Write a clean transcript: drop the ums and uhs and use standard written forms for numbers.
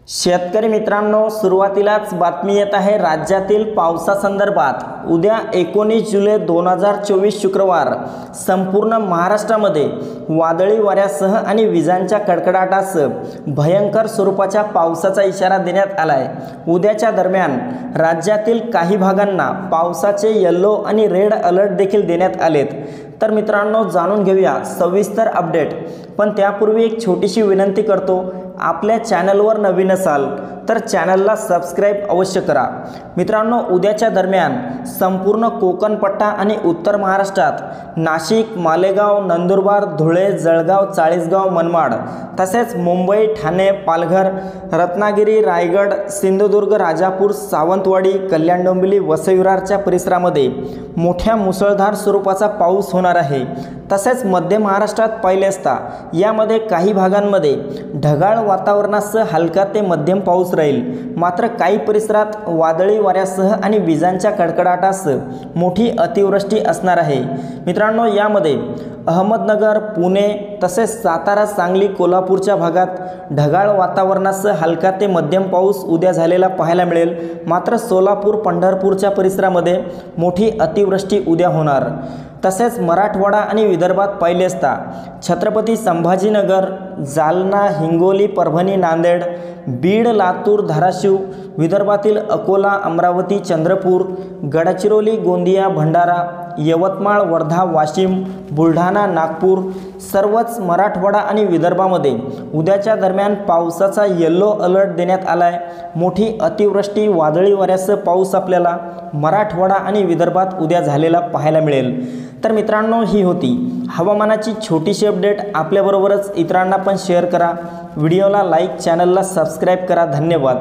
शेतकरी मित्रांनो, सुरुवातीलाच बातमी येत आहे राज्यातील पावसासंदर्भात। उद्या 19 जुलै 2024 शुक्रवार संपूर्ण महाराष्ट्रामध्ये वादळी वाऱ्यासह आणि विजांच्या कडकडाटासह भयंकर स्वरूपाच्या पावसाचा इशारा देण्यात आला आहे। उद्याच्या दरम्यान राज्यातील काही भागांना पावसाचे येलो आणि रेड अलर्ट देखील देण्यात आलेत। तर मित्रांनो, जाणून घेऊया सविस्तर अपडेट। पण त्यापूर्वी एक छोटीशी विनंती करतो, आपल्या चॅनलवर नवीन असाल तर चॅनलला सबस्क्राइब अवश्य करा। मित्रांनो, उद्याच्या दरम्यान संपूर्ण कोकण पट्टा आणि उत्तर महाराष्ट्रात नाशिक, मालेगाव, नंदुरबार, धुळे, जळगाव, चाळीसगाव, मनमाड तसेच मुंबई, ठाणे, पालघर, रत्नागिरी, रायगड, सिंधुदुर्ग, राजापूर, सावंतवाडी, कल्याण, डोंबिवली, वसई विरारच्या परिसरामध्ये मोठ्या मुसळधार स्वरूपाचा पाऊस होणार आहे। तसेच मध्य महाराष्ट्रात पहिले असता यामध्ये काही भागांमध्ये ढगाळ वातावरणासह हलका ते मध्यम पाऊस राहील। मात्र काही परिसरात वादळी वाऱ्यासह आणि विजांच्या कडकडाटासह मोठी अतिवृष्टी असणार आहे। मित्रांनो, यामध्ये अहमदनगर, पुणे तसेच सातारा, सांगली, कोल्हापूरच्या भागात ढगाळ वातावरणासह हलका ते मध्यम पाऊस उद्या झालेला पाहायला मिळेल। मात्र सोलापूर, पंढरपूरच्या परिसरामध्ये मोठी अतिवृष्टी उद्या होणार। तसेच मराठवाडा आणि विदर्भात पहिले असता छत्रपती संभाजीनगर, जालना, हिंगोली, परभणी, नांदेड, बीड, लातूर, धाराशिव, विदर्भातील अकोला, अमरावती, चंद्रपूर, गडचिरोली, गोंदिया, भंडारा, यवतमाळ, वर्धा, वाशिम, बुलढाणा, नागपूर सर्वच मराठवाडा आणि विदर्भामध्ये उद्याच्या दरम्यान पावसाचा येलो अलर्ट देण्यात आला आहे। मोठी अतिवृष्टी, वादळी वाऱ्यासह पाऊस आपल्याला मराठवाडा आणि विदर्भात उद्या झालेला पाहायला मिळेल। तर मित्रांनो, ही होती हवामानाची छोटीशी अपडेट। आपल्याबरोबरच इतरांना पण शेअर करा, व्हिडिओला लाईक, चॅनलला सबस्क्राईब करा। धन्यवाद।